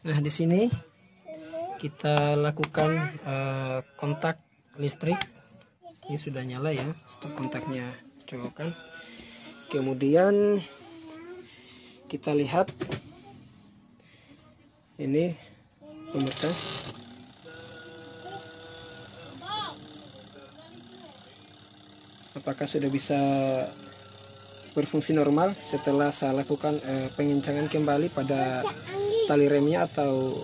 Nah, di sini kita lakukan kontak listrik. Ini sudah nyala ya, stop kontaknya colokan. Kemudian kita lihat ini pemirsa. Apakah sudah bisa berfungsi normal setelah saya lakukan pengencangan kembali pada tali remnya atau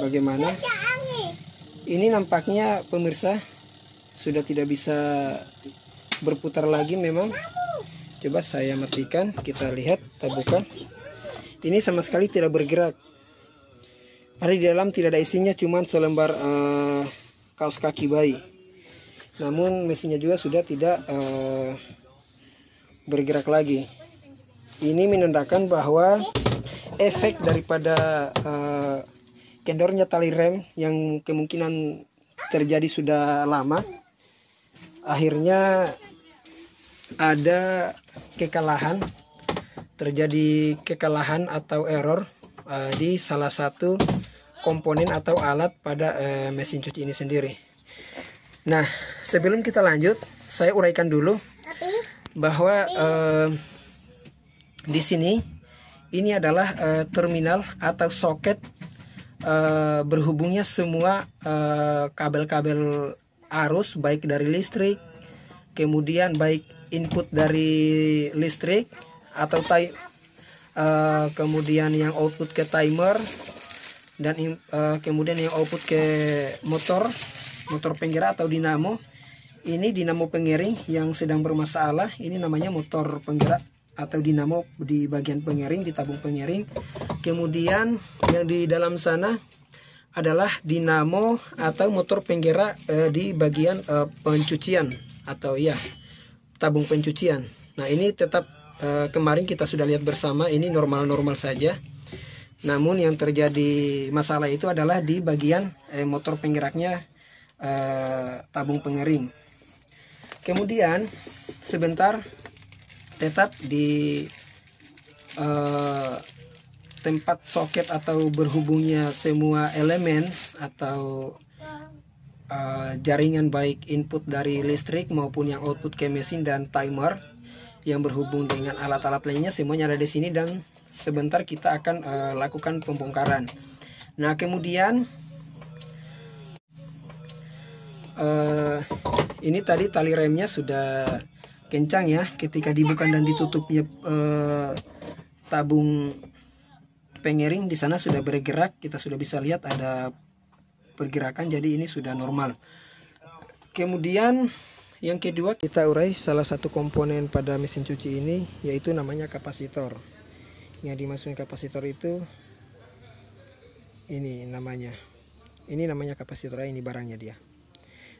bagaimana? Ini nampaknya pemirsa sudah tidak bisa berputar lagi memang. Coba saya matikan, kita lihat, kita buka. Ini sama sekali tidak bergerak. Padahal di dalam tidak ada isinya, cuman selembar kaos kaki bayi. Namun mesinnya juga sudah tidak bergerak lagi. Ini menandakan bahwa efek daripada kendornya tali rem yang kemungkinan terjadi sudah lama, akhirnya ada kekalahan, terjadi kekalahan atau error di salah satu komponen atau alat pada mesin cuci ini sendiri. Nah, sebelum kita lanjut, saya uraikan dulu bahwa di sini ini adalah terminal atau soket berhubungnya semua kabel-kabel arus, baik dari listrik, kemudian baik input dari listrik atau kemudian yang output ke timer, dan kemudian yang output ke motor penggerak atau dinamo. Ini dinamo pengiring yang sedang bermasalah. Ini namanya motor penggerak atau dinamo di bagian pengiring, di tabung pengiring. Kemudian yang di dalam sana adalah dinamo atau motor penggerak di bagian pencucian atau ya tabung pencucian. Nah, ini tetap kemarin kita sudah lihat bersama, ini normal-normal saja. Namun yang terjadi masalah itu adalah di bagian motor penggeraknya, tabung pengiring. Kemudian sebentar tetap di tempat soket atau berhubungnya semua elemen atau jaringan, baik input dari listrik maupun yang output ke mesin dan timer yang berhubung dengan alat-alat lainnya, semuanya ada di sini, dan sebentar kita akan lakukan pembongkaran. Nah, kemudian ini tadi tali remnya sudah kencang ya, ketika dibuka dan ditutupnya tabung pengiring di sana sudah bergerak, kita sudah bisa lihat ada pergerakan, jadi ini sudah normal. Kemudian yang kedua, kita urai salah satu komponen pada mesin cuci ini, yaitu namanya kapasitor. Yang dimaksudkan kapasitor itu ini namanya kapasitor, ini barangnya dia.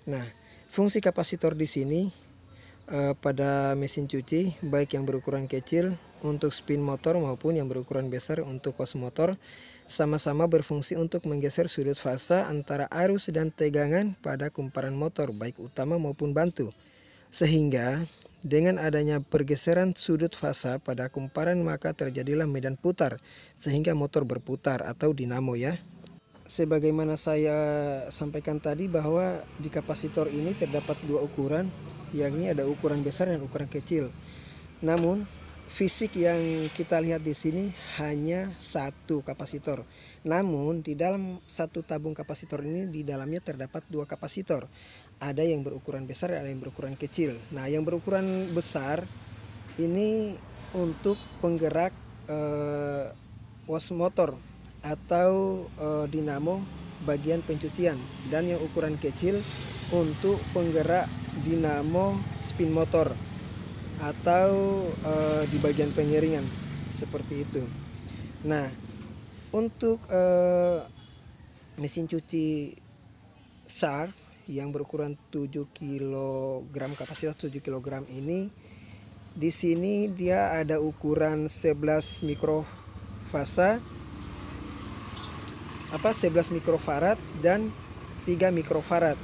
Nah, fungsi kapasitor di sini pada mesin cuci, baik yang berukuran kecil untuk spin motor maupun yang berukuran besar untuk kos motor, sama-sama berfungsi untuk menggeser sudut fasa antara arus dan tegangan pada kumparan motor, baik utama maupun bantu. Sehingga dengan adanya pergeseran sudut fasa pada kumparan, maka terjadilah medan putar sehingga motor berputar atau dinamo ya. Sebagaimana saya sampaikan tadi bahwa di kapasitor ini terdapat dua ukuran, yakni ada ukuran besar dan ukuran kecil. Namun fisik yang kita lihat di sini hanya satu kapasitor. Namun di dalam satu tabung kapasitor ini, di dalamnya terdapat dua kapasitor. Ada yang berukuran besar dan ada yang berukuran kecil. Nah, yang berukuran besar ini untuk penggerak wash motor atau dinamo bagian pencucian, dan yang ukuran kecil untuk penggerak dinamo spin motor atau di bagian pengiringan seperti itu. Nah, untuk mesin cuci Sharp yang berukuran 7 kg, kapasitas 7 kg ini, di sini dia ada ukuran 11 mikrofasa 11 mikrofarad dan 3 mikrofarad,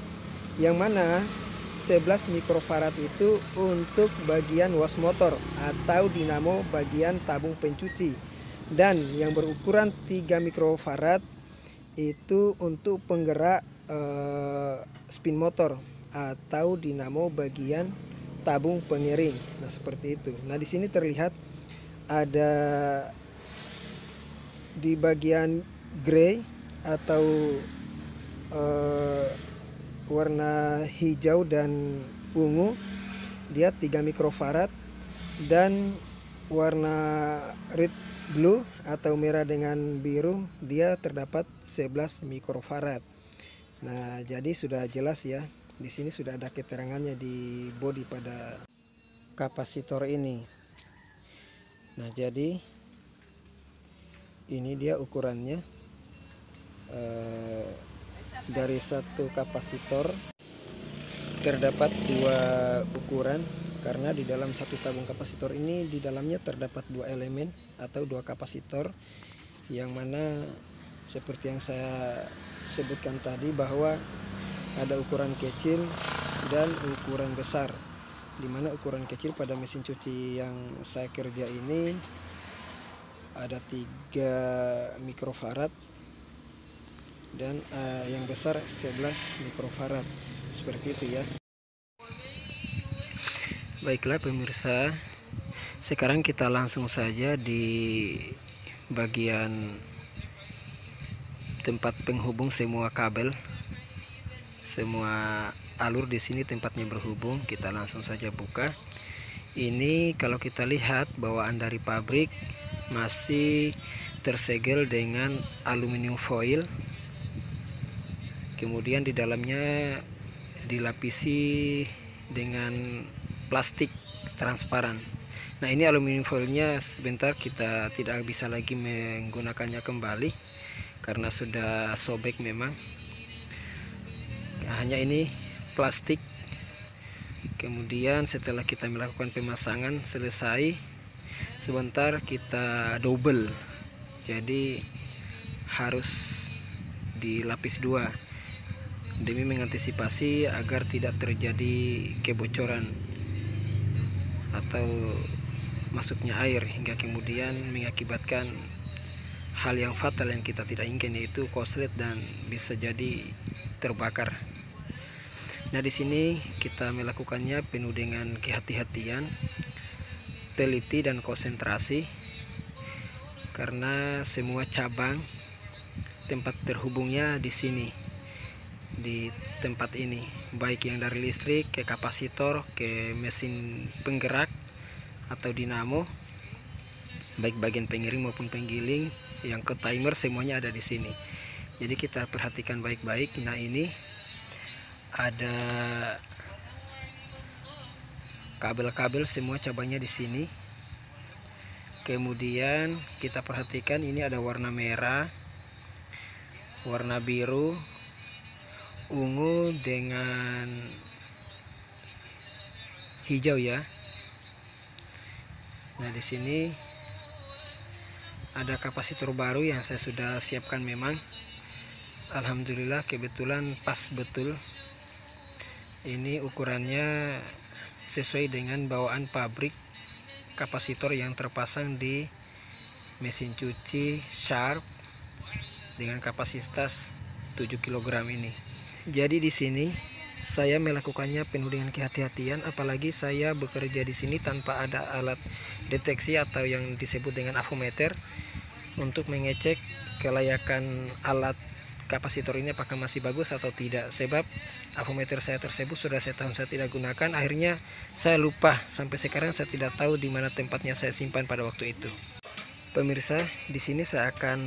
yang mana 11 mikrofarad itu untuk bagian wash motor atau dinamo bagian tabung pencuci, dan yang berukuran 3 mikrofarad itu untuk penggerak spin motor atau dinamo bagian tabung pengiring. Nah, seperti itu. Nah, di sini terlihat ada di bagian grey atau warna hijau dan ungu, dia 3 mikrofarad, dan warna red blue atau merah dengan biru, dia terdapat 11 mikrofarad. Nah, jadi sudah jelas ya. Di sini sudah ada keterangannya di bodi pada kapasitor ini. Nah, jadi ini dia ukurannya. Dari satu kapasitor terdapat 2 ukuran, karena di dalam satu tabung kapasitor ini di dalamnya terdapat 2 elemen atau 2 kapasitor, yang mana seperti yang saya sebutkan tadi bahwa ada ukuran kecil dan ukuran besar, dimana ukuran kecil pada mesin cuci yang saya kerja ini ada 3 mikrofarad dan yang besar 11 mikrofarad, seperti itu ya. Baiklah pemirsa, sekarang kita langsung saja di bagian tempat penghubung semua kabel, semua alur di sini tempatnya berhubung. Kita langsung saja buka. Ini kalau kita lihat bawaan dari pabrik masih tersegel dengan aluminium foil. Kemudian di dalamnya dilapisi dengan plastik transparan. Nah, ini aluminium foilnya sebentar kita tidak bisa lagi menggunakannya kembali karena sudah sobek memang. Nah, hanya ini plastik. Kemudian setelah kita melakukan pemasangan selesai, sebentar kita double. Jadi harus dilapis 2 demi mengantisipasi agar tidak terjadi kebocoran atau masuknya air hingga kemudian mengakibatkan hal yang fatal yang kita tidak inginkan, yaitu korslet dan bisa jadi terbakar. Nah, di sini kita melakukannya penuh dengan kehati-hatian, teliti dan konsentrasi, karena semua cabang tempat terhubungnya di sini, di tempat ini, baik yang dari listrik ke kapasitor ke mesin penggerak atau dinamo, baik bagian pengiring maupun penggiling yang ke timer, semuanya ada di sini. Jadi kita perhatikan baik-baik. Nah, ini ada kabel-kabel semua cabangnya di sini. Kemudian kita perhatikan ini ada warna merah, warna biru, ungu dengan hijau ya. Nah, di sini ada kapasitor baru yang saya sudah siapkan memang. Alhamdulillah kebetulan pas betul. Ini ukurannya sesuai dengan bawaan pabrik kapasitor yang terpasang di mesin cuci Sharp dengan kapasitas 7 kg ini. Jadi di sini saya melakukannya penuh dengan kehati-hatian, apalagi saya bekerja di sini tanpa ada alat deteksi atau yang disebut dengan avometer untuk mengecek kelayakan alat kapasitor ini apakah masih bagus atau tidak. Sebab avometer saya tersebut sudah saya tahun saya tidak gunakan, akhirnya saya lupa, sampai sekarang saya tidak tahu di mana tempatnya saya simpan pada waktu itu. Pemirsa, di sini saya akan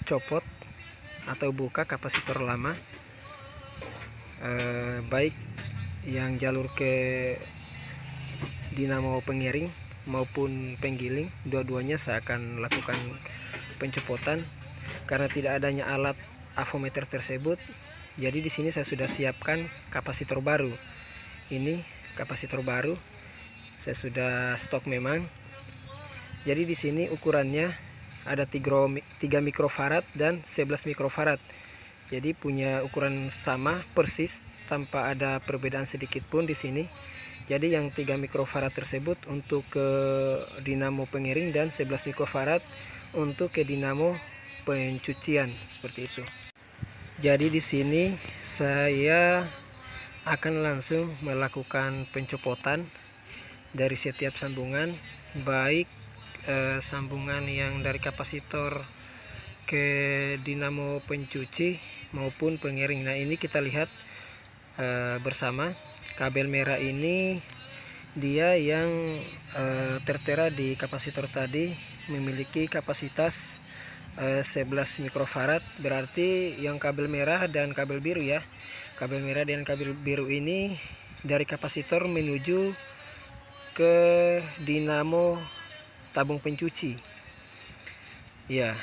copot atau buka kapasitor lama, baik yang jalur ke dinamo pengiring maupun penggiling, dua-duanya saya akan lakukan pencopotan. Karena tidak adanya alat avometer tersebut, jadi di sini saya sudah siapkan kapasitor baru. Ini kapasitor baru saya sudah stok memang. Jadi di sini ukurannya ada 3 mikrofarad dan 11 mikrofarad. Jadi punya ukuran sama persis tanpa ada perbedaan sedikit pun di sini. Jadi yang 3 mikrofarad tersebut untuk ke dinamo pengiring dan 11 mikrofarad untuk ke dinamo pencucian, seperti itu. Jadi di sini saya akan langsung melakukan pencopotan dari setiap sambungan, baik sambungan yang dari kapasitor ke dinamo pencuci maupun pengering. Nah, ini kita lihat bersama. Kabel merah ini dia yang tertera di kapasitor tadi memiliki kapasitas 11 mikrofarad. Berarti yang kabel merah dan kabel biru ya, kabel merah dan kabel biru ini dari kapasitor menuju ke dinamo tabung pencuci ya,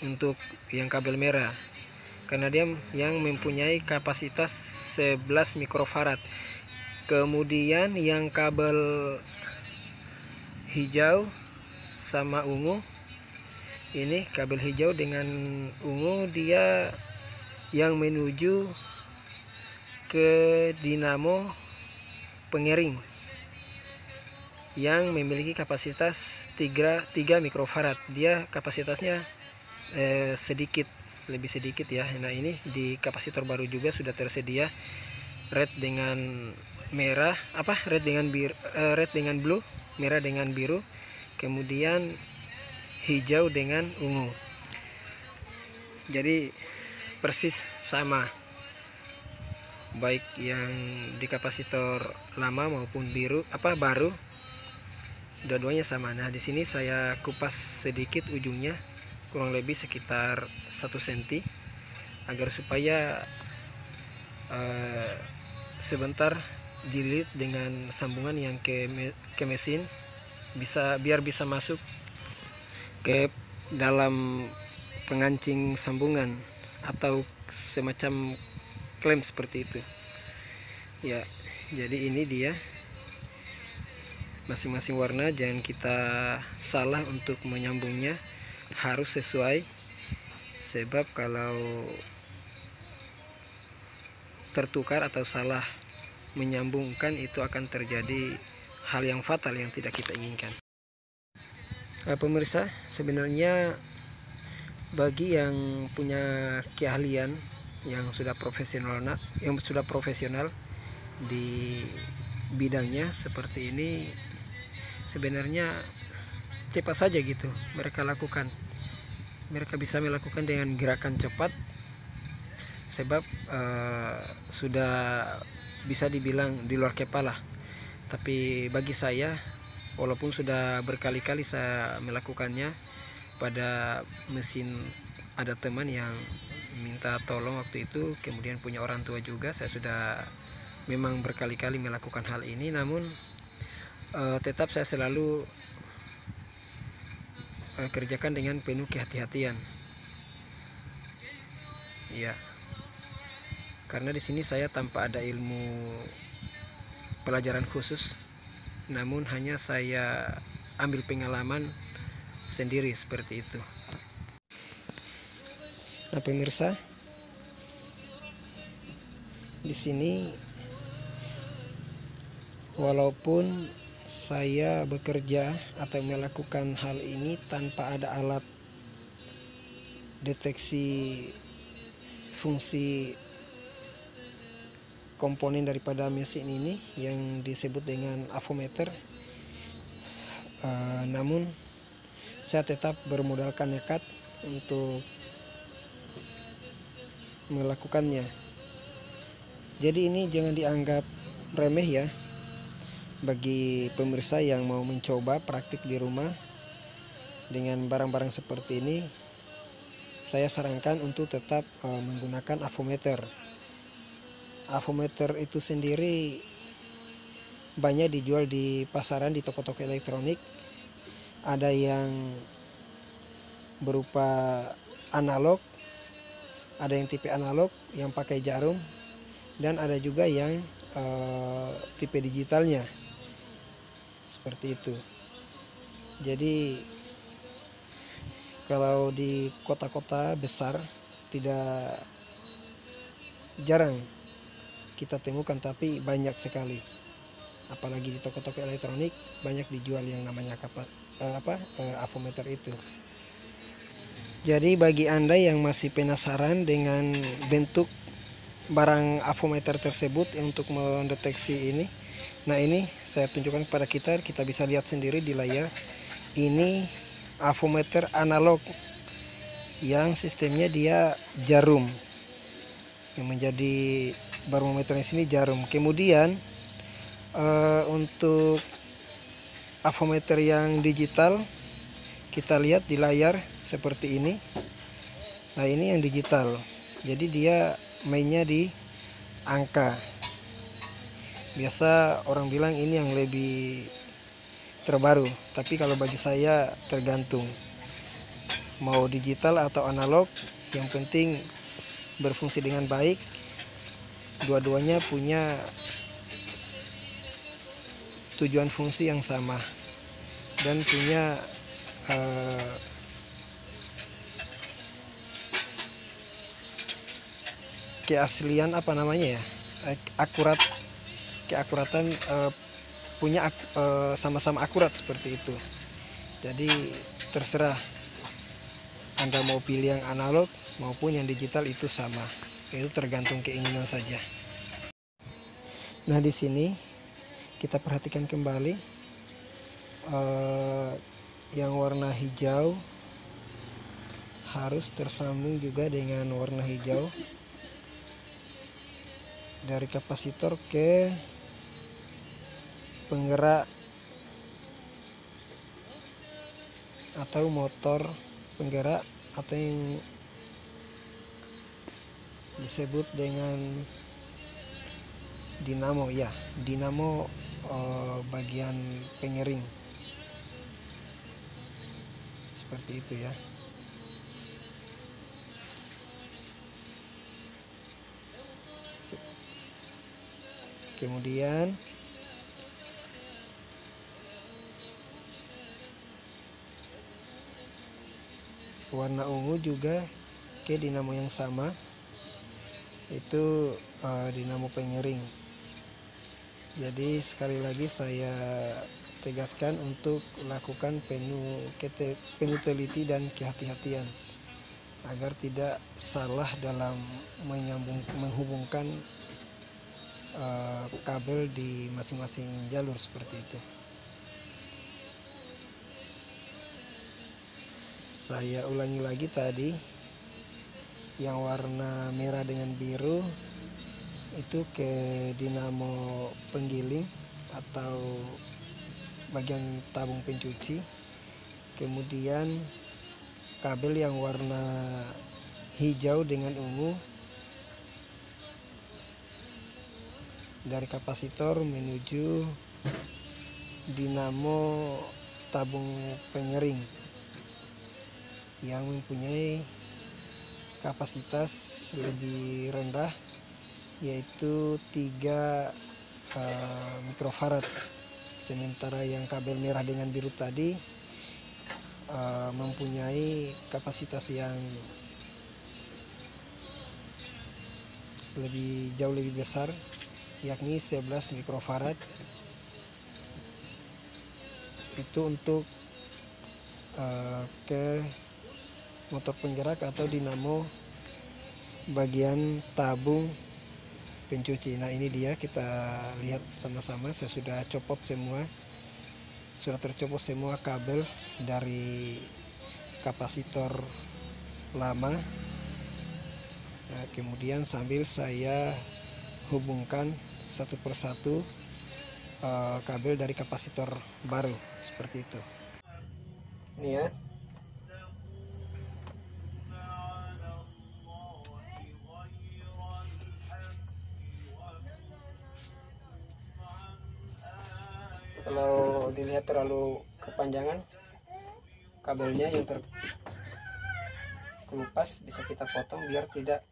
untuk yang kabel merah, karena dia yang mempunyai kapasitas 11 mikrofarad. Kemudian yang kabel hijau sama ungu, ini kabel hijau dengan ungu dia yang menuju ke dinamo pengering yang memiliki kapasitas 3 mikrofarad. Dia kapasitasnya sedikit, lebih sedikit ya. Nah, ini di kapasitor baru juga sudah tersedia red dengan merah, red dengan biru, red dengan blue, merah dengan biru, kemudian hijau dengan ungu. Jadi persis sama, baik yang di kapasitor lama maupun baru, dua-duanya sama. Nah, di sini saya kupas sedikit ujungnya, kurang lebih sekitar 1 cm, agar supaya sebentar dililit dengan sambungan yang ke mesin, biar bisa masuk ke dalam pengancing sambungan atau semacam klem seperti itu ya. Jadi ini dia masing-masing warna, jangan kita salah untuk menyambungnya, harus sesuai, sebab kalau tertukar atau salah menyambungkan itu akan terjadi hal yang fatal yang tidak kita inginkan. Pemirsa, sebenarnya bagi yang punya keahlian, yang sudah profesional di bidangnya seperti ini, sebenarnya cepat saja gitu mereka lakukan. Mereka bisa melakukan dengan gerakan cepat, sebab sudah bisa dibilang di luar kepala. Tapi bagi saya, walaupun sudah berkali-kali saya melakukannya pada mesin, ada teman yang minta tolong waktu itu, kemudian punya orang tua juga, saya sudah memang berkali-kali melakukan hal ini, namun tetap saya selalu kerjakan dengan penuh kehati-hatian ya, karena di sini saya tanpa ada ilmu pelajaran khusus, namun hanya saya ambil pengalaman sendiri seperti itu. Nah, pemirsa, di sini walaupun saya bekerja atau melakukan hal ini tanpa ada alat deteksi fungsi komponen daripada mesin ini yang disebut dengan avometer, namun saya tetap bermodalkan nekat untuk melakukannya. Jadi ini jangan dianggap remeh ya, bagi pemirsa yang mau mencoba praktik di rumah dengan barang-barang seperti ini. Saya sarankan untuk tetap menggunakan avometer. Avometer itu sendiri banyak dijual di pasaran, di toko-toko elektronik. Ada yang berupa analog, ada yang tipe analog yang pakai jarum, dan ada juga yang tipe digitalnya seperti itu. Jadi kalau di kota-kota besar jarang kita temukan, tapi banyak sekali, apalagi di toko-toko elektronik banyak dijual yang namanya avometer itu. Jadi bagi Anda yang masih penasaran dengan bentuk barang avometer tersebut untuk mendeteksi ini, nah ini saya tunjukkan kepada kita bisa lihat sendiri di layar. Ini avometer analog yang sistemnya dia jarum, yang menjadi barometernya sini jarum. Kemudian untuk avometer yang digital kita lihat di layar seperti ini. Nah ini yang digital, jadi dia mainnya di angka. Biasa orang bilang ini yang lebih terbaru, tapi kalau bagi saya tergantung mau digital atau analog, yang penting berfungsi dengan baik. Dua-duanya punya tujuan fungsi yang sama dan punya keaslian apa namanya ya, keakuratan, punya sama-sama akurat seperti itu. Jadi terserah Anda mau pilih yang analog maupun yang digital, itu sama, itu tergantung keinginan saja. Nah di sini kita perhatikan kembali yang warna hijau harus tersambung juga dengan warna hijau dari kapasitor ke penggerak atau motor penggerak, atau yang disebut dengan dinamo ya, dinamo bagian pengering seperti itu ya. Kemudian warna ungu juga ke dinamo yang sama, itu dinamo pengering. Jadi sekali lagi saya tegaskan untuk lakukan penuh teliti dan kehati-hatian agar tidak salah dalam menghubungkan kabel di masing-masing jalur seperti itu. Saya ulangi lagi tadi, yang warna merah dengan biru itu ke dinamo penggiling atau bagian tabung pencuci. Kemudian kabel yang warna hijau dengan ungu dari kapasitor menuju dinamo tabung pengering yang mempunyai kapasitas lebih rendah, yaitu 3 mikrofarad. Sementara yang kabel merah dengan biru tadi mempunyai kapasitas yang jauh lebih besar, yakni 11 mikrofarad. Itu untuk ke motor penggerak atau dinamo bagian tabung pencuci. Nah ini dia, kita lihat sama-sama. Saya sudah copot semua, sudah tercopot semua kabel dari kapasitor lama. Nah, kemudian sambil saya hubungkan satu persatu kabel dari kapasitor baru seperti itu. Ini ya. Kalau dilihat terlalu kepanjangan kabelnya yang terkelupas, bisa kita potong biar tidak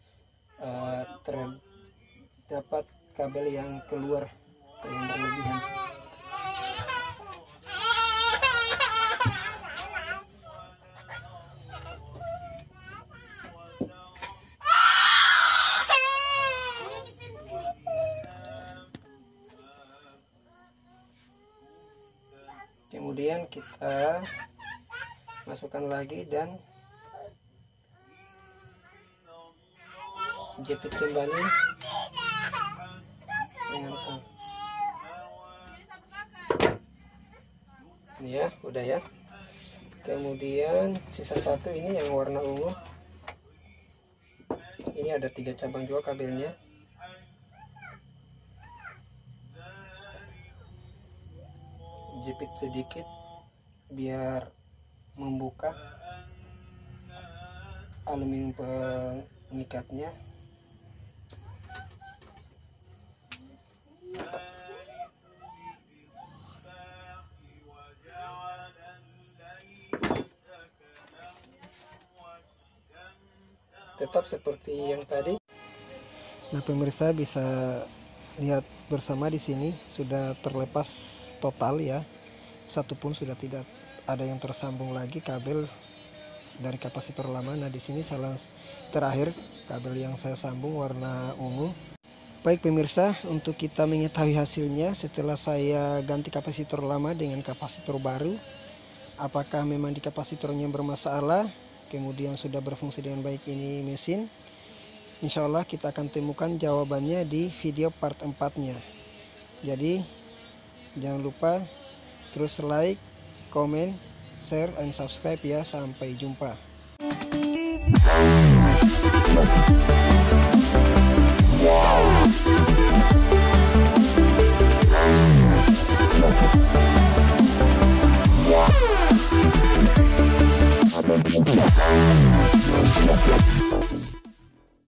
terdapat kabel yang keluar yang berlebihan. Kemudian kita masukkan lagi dan jepit kembali dengan ini ya, udah ya. Kemudian sisa satu ini yang warna ungu, ini ada 3 cabang juga kabelnya. Jepit sedikit biar membuka aluminium pengikatnya. Tetap seperti yang tadi. Nah, pemirsa bisa lihat bersama di sini sudah terlepas total ya. Satu pun sudah tidak ada yang tersambung lagi kabel dari kapasitor lama. Nah, di sini salah terakhir kabel yang saya sambung warna ungu. Baik pemirsa, untuk kita mengetahui hasilnya setelah saya ganti kapasitor lama dengan kapasitor baru, apakah memang di kapasitornya bermasalah, kemudian sudah berfungsi dengan baik ini mesin, insya Allah kita akan temukan jawabannya di video part 4-nya. Jadi jangan lupa terus like, comment, share, and subscribe ya. Sampai jumpa.